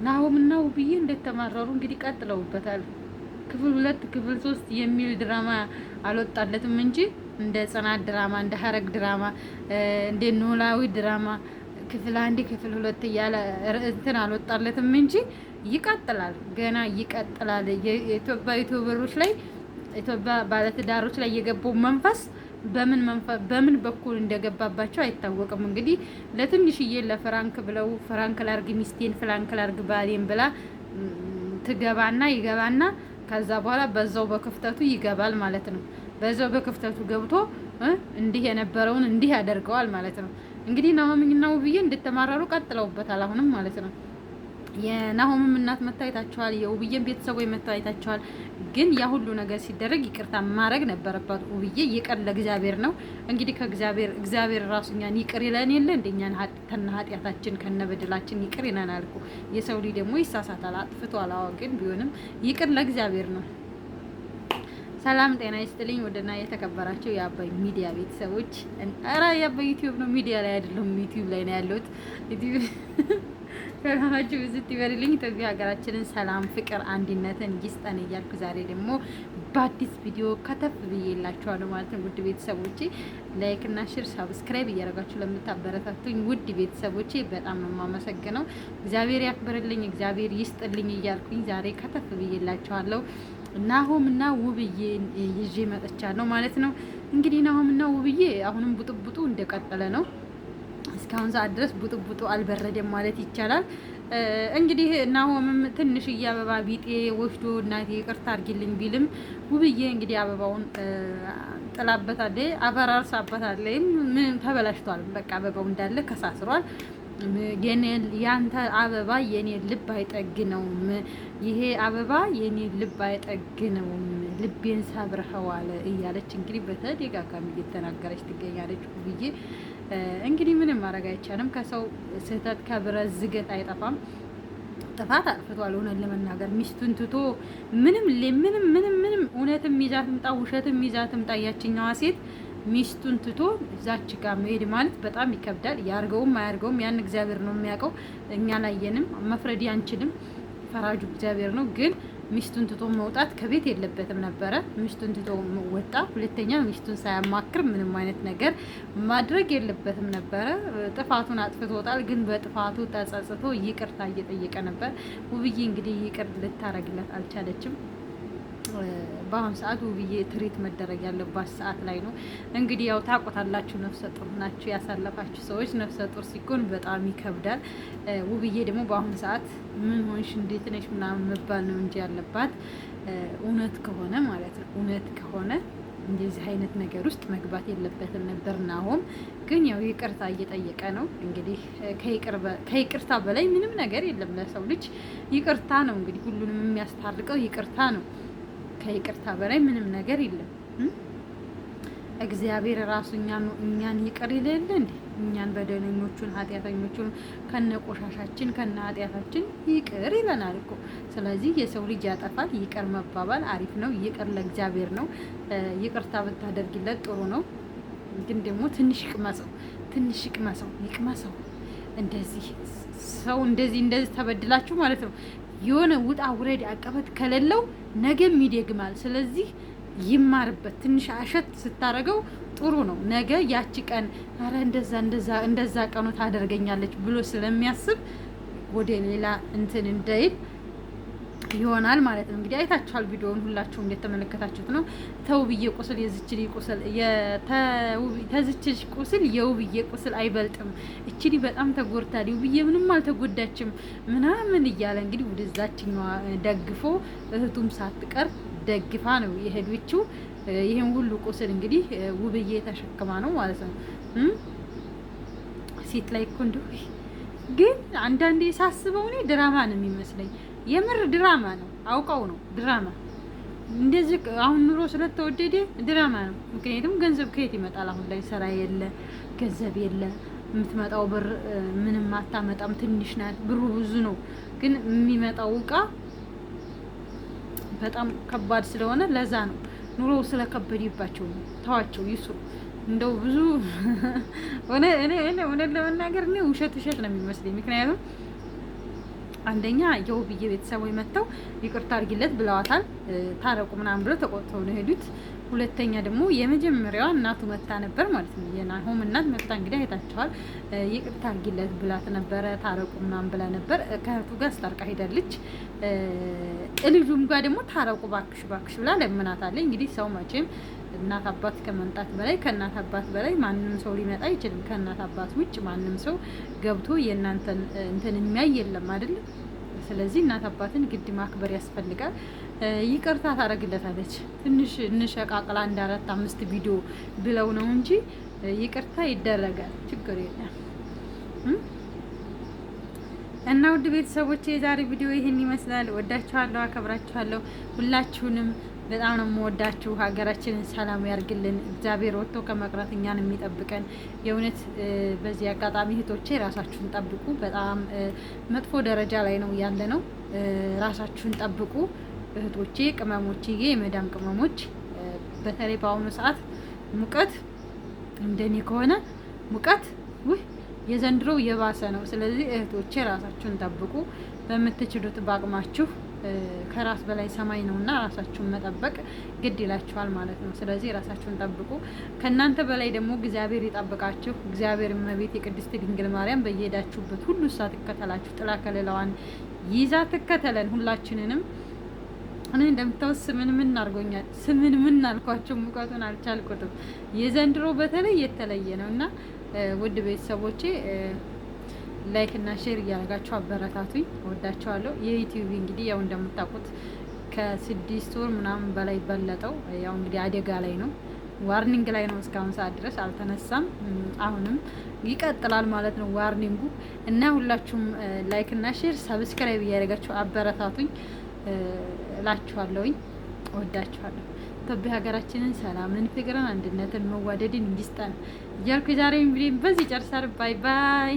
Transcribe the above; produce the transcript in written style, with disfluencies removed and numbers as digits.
ናሆምና ውብዬ እንደተማረሩ እንግዲህ ቀጥለውበታል። ክፍል 2 ክፍል 3 የሚል ድራማ አልወጣለትም እንጂ እንደ ጽናት ድራማ፣ እንደ ሀረግ ድራማ፣ እንደ ኖላዊ ድራማ ክፍል 1 ክፍል 2 እያለ እንትን አልወጣለትም እንጂ ይቀጥላል፣ ገና ይቀጥላል። የኢትዮጵያ ዩቲዩበሮች ላይ ኢትዮጵያ ባለትዳሮች ላይ የገባው መንፈስ በምን በኩል እንደገባባቸው አይታወቅም። እንግዲህ ለትንሽዬ ለፍራንክ ብለው ፍራንክ ላርግ ሚስቴን ፍራንክ ላርግ ባሌን ብላ ትገባና ይገባና ከዛ በኋላ በዛው በክፍተቱ ይገባል ማለት ነው። በዛው በክፍተቱ ገብቶ እንዲህ የነበረውን እንዲህ ያደርገዋል ማለት ነው። እንግዲህ ናሆምና ውብዬ እንደተማረሩ ቀጥለውበታል አሁንም ማለት ነው። የናሆምም እናት መታየታቸዋል፣ የውብዬን ቤተሰቦች መታየታቸዋል። ግን ያ ሁሉ ነገር ሲደረግ ይቅርታ ማድረግ ነበረባት ውብዬ። ይቅር ለእግዚአብሔር ነው እንግዲህ እግዚአብሔር ራሱ እኛን ይቅር ይለን የለ እንደኛን ከነ ኃጢአታችን ከነ በደላችን ይቅር ይለናል እኮ። የሰው ልጅ ደግሞ ይሳሳታል፣ አጥፍቷል። አዎ ግን ቢሆንም ይቅር ለእግዚአብሔር ነው። ሰላም ጤና ይስጥልኝ። ወደና የተከበራችሁ የአባይ ሚዲያ ቤተሰቦች፣ ኧረ የአባይ ዩቲዩብ ነው ሚዲያ ላይ አይደለም፣ ዩቲዩብ ላይ ነው ያለሁት። ሰላማችሁ ብዝት ይበልልኝ። ኢትዮጵያ ሀገራችንን ሰላም፣ ፍቅር፣ አንድነትን ይስጠን እያልኩ ዛሬ ደግሞ በአዲስ ቪዲዮ ከተፍ ብዬላችኋለሁ ማለት ነው። ውድ ቤተሰቦቼ ላይክ እና ሼር ሰብስክራይብ እያደረጋችሁ ለምታበረታቱኝ ውድ ቤተሰቦቼ በጣም ነው የማመሰግነው። እግዚአብሔር ያክብርልኝ፣ እግዚአብሔር ይስጥልኝ እያልኩኝ ዛሬ ከተፍ ብዬላችኋለሁ። ናሆም እና ውብዬ ይዤ መጥቻለሁ ማለት ነው። እንግዲህ ናሆም እና ውብዬ አሁንም ቡጥቡጡ እንደቀጠለ ነው። እስካሁን ሰዓት ድረስ ቡጥቡጡ አልበረደም ማለት ይቻላል። እንግዲህ ናሆምም ትንሽዬ አበባ ቢጤ ወስዶ እናቴ ይቅርታ አድርጊልኝ ቢልም ውብዬ እንግዲህ አበባውን ጥላበታለች፣ አፈራርሳበታለች። ምን ተበላሽቷል። በቃ አበባው እንዳለ ከሳስሯል። ያንተ አበባ የኔ ልብ አይጠግነውም፣ ይሄ አበባ የኔ ልብ አይጠግነውም፣ ልቤን ሰብረኸዋል እያለች እንግዲህ በተደጋጋሚ እየተናገረች ትገኛለች ውብዬ። እንግዲህ ምንም ማድረግ አይቻልም። ከሰው ስህተት ከብረት ዝገት አይጠፋም። ጥፋት አጥፍቷል። እውነት ለመናገር ሚስቱን ትቶ ምንም እውነትም ይዛት ምጣ ውሸትም ይዛት ምጣ ያችኛዋ ሴት ሚስቱን ትቶ እዛች ጋር መሄድ ማለት በጣም ይከብዳል። ያርገውም አያርገውም ያን እግዚአብሔር ነው የሚያውቀው። እኛ ላየንም መፍረድ አንችልም። ፈራጁ እግዚአብሔር ነው። ግን ሚስቱን ትቶ መውጣት ከቤት የለበትም ነበረ። ሚስቱን ትቶ ወጣ። ሁለተኛ ሚስቱን ሳያማክር ምንም አይነት ነገር ማድረግ የለበትም ነበረ። ጥፋቱን አጥፍቶታል። ግን በጥፋቱ ተጸጽቶ ይቅርታ እየጠየቀ ነበር። ውብዬ እንግዲህ ይቅር ልታረግለት አልቻለችም። በአሁኑ ሰዓት ውብዬ ትሪት መደረግ ያለባት ሰዓት ላይ ነው። እንግዲህ ያው ታውቁታላችሁ፣ ነፍሰ ጡር ናችሁ ያሳለፋችሁ ሰዎች። ነፍሰ ጡር ሲኮን በጣም ይከብዳል። ውብዬ ደግሞ በአሁኑ ሰዓት ምን ሆንሽ እንዴት ነሽ ምናምን መባል ነው እንጂ ያለባት እውነት ከሆነ ማለት ነው። እውነት ከሆነ እንደዚህ አይነት ነገር ውስጥ መግባት የለበትም ነበር። ናሆም ግን ያው ይቅርታ እየጠየቀ ነው። እንግዲህ ከይቅርታ በላይ ምንም ነገር የለም ለሰው ልጅ። ይቅርታ ነው እንግዲህ ሁሉንም የሚያስታርቀው ይቅርታ ነው። ከይቅርታ በላይ ምንም ነገር የለም። እግዚአብሔር ራሱ እኛን ይቅር ይለለ እንዴ? እኛን በደለኞቹን ኃጢአተኞቹን ከነ ቆሻሻችን ከነ ኃጢአታችን ይቅር ይለናል እኮ። ስለዚህ የሰው ልጅ ያጠፋል፣ ይቅር መባባል አሪፍ ነው። ይቅር ለእግዚአብሔር ነው። ይቅርታ ብታደርግለት ጥሩ ነው። ግን ደግሞ ትንሽ ይቅመሰው። እንደዚህ ሰው እንደዚህ ተበድላችሁ ማለት ነው የሆነ ውጣ ውረድ አቀበት ከሌለው ነገም ይደግማል። ስለዚህ ይማርበት። ትንሽ አሸት ስታረገው ጥሩ ነው። ነገ ያቺ ቀን አረ እንደዛ ቀኑ ታደርገኛለች ብሎ ስለሚያስብ ወደ ሌላ እንትን እንዳይል ይሆናል ማለት ነው። እንግዲህ አይታችኋል ቪዲዮውን ሁላችሁ እንደተመለከታችሁት ነው። ተውብዬ ቁስል ተዝችል ቁስል የውብዬ ቁስል አይበልጥም። እቺ በጣም ተጎድታለች፣ ውብዬ ምንም አልተጎዳችም ምናምን እያለ እንግዲህ ወደዛችኛዋ ደግፎ እህቱም ሳትቀር ደግፋ ነው የሄደችው። ይሄን ሁሉ ቁስል እንግዲህ ውብዬ ተሸክማ ነው ማለት ነው። ሴት ላይ እኮ እንደው ግን አንዳንዴ ሳስበው እኔ ድራማ ነው የሚመስለኝ። የምር ድራማ ነው፣ አውቀው ነው ድራማ። እንደዚህ አሁን ኑሮ ስለተወደደ ድራማ ነው። ምክንያቱም ገንዘብ ከየት ይመጣል? አሁን ላይ ስራ የለ፣ ገንዘብ የለ፣ የምትመጣው ብር ምንም አታመጣም፣ ትንሽ ናት። ብሩ ብዙ ነው፣ ግን የሚመጣው እቃ በጣም ከባድ ስለሆነ ለዛ ነው ኑሮ ስለከበደባቸው ነው። ተዋቸው ይስሩ። እንደው ብዙ እውነት ለመናገር እኔ ውሸት ነው የሚመስለኝ። ምክንያቱም አንደኛ የውብዬ ቤተሰቦች መጥተው ይቅርታ አድርጊለት ብለዋታል። ታረቁ ምናምን ብለው ተቆጥተው ነው ሄዱት። ሁለተኛ ደግሞ የመጀመሪያዋ እናቱ መታ ነበር ማለት ነው። የናሆም እናት መታ እንግዲህ አይታችኋል። ይቅርታ አድርጊለት ብላት ነበረ። ታረቁ ምናምን ብላ ነበር። ከእህቱ ጋር ስታርቃ ሄዳለች። ልጁም ጋር ደግሞ ታረቁ ባክሽ ባክሽ ብላ ለምናታለች። እንግዲህ ሰው መቼም እናት አባት ከመምጣት በላይ ከእናት አባት በላይ ማንም ሰው ሊመጣ አይችልም። ከእናት አባት ውጭ ማንም ሰው ገብቶ የእናንተን እንትን የሚያይ የለም አይደለም። ስለዚህ እናት አባትን ግድ ማክበር ያስፈልጋል። ይቅርታ ታደርግለታለች። ትንሽ እንሸቃቅላ 1 4 5 ቪዲዮ ብለው ነው እንጂ ይቅርታ ይደረጋል፣ ችግር የለም። እና ውድ ቤተሰቦቼ የዛሬ ቪዲዮ ይህን ይመስላል። ወዳችኋለሁ፣ አከብራችኋለሁ ሁላችሁንም በጣም ነው የምወዳችሁ። ሀገራችንን ሰላም ያርግልን እግዚአብሔር። ወጥቶ ከመቅረት እኛን የሚጠብቀን የእውነት። በዚህ አጋጣሚ እህቶቼ ራሳችሁን ጠብቁ። በጣም መጥፎ ደረጃ ላይ ነው ያለ ነው። ራሳችሁን ጠብቁ እህቶቼ፣ ቅመሞችዬ፣ የመዳም ቅመሞች። በተለይ በአሁኑ ሰዓት ሙቀት እንደኔ ከሆነ ሙቀት የዘንድሮው የባሰ ነው። ስለዚህ እህቶቼ ራሳችሁን ጠብቁ በምትችሉት በአቅማችሁ። ከራስ በላይ ሰማይ ነውና ራሳችሁን መጠበቅ ግድ ይላችኋል ማለት ነው። ስለዚህ ራሳችሁን ጠብቁ። ከእናንተ በላይ ደግሞ እግዚአብሔር ይጠብቃችሁ። እግዚአብሔር እመቤት የቅድስት ድንግል ማርያም በየሄዳችሁበት ሁሉ እሷ ትከተላችሁ፣ ጥላ ከለላዋን ይዛ ትከተለን ሁላችንንም። እኔ እንደምታውስ ምን አድርጎኛል፣ ምን አልኳቸው፣ ሙቀቱን አልቻልኩትም። የዘንድሮ በተለይ የተለየ ነው እና ውድ ቤተሰቦቼ ላይክ እና ሼር እያደረጋችሁ አበረታቱኝ። ወዳችኋለሁ። የዩቲዩብ እንግዲህ ያው እንደምታውቁት ከ6 ወር ምናምን በላይ በለጠው። ያው እንግዲህ አደጋ ላይ ነው፣ ዋርኒንግ ላይ ነው። እስካሁን ሰዓት ድረስ አልተነሳም። አሁንም ይቀጥላል ማለት ነው ዋርኒንጉ። እና ሁላችሁም ላይክ እና ሼር ሰብስክራይብ እያደረጋችሁ አበረታቱኝ እላችኋለሁኝ። ወዳችኋለሁ። ኢትዮጵያ ሀገራችንን ሰላምን፣ ፍቅርን፣ አንድነትን፣ መዋደድን እንዲስጠን እያልኩ የዛሬውን ቪዲዮ በዚህ ጨርሳለሁ። ባይ ባይ።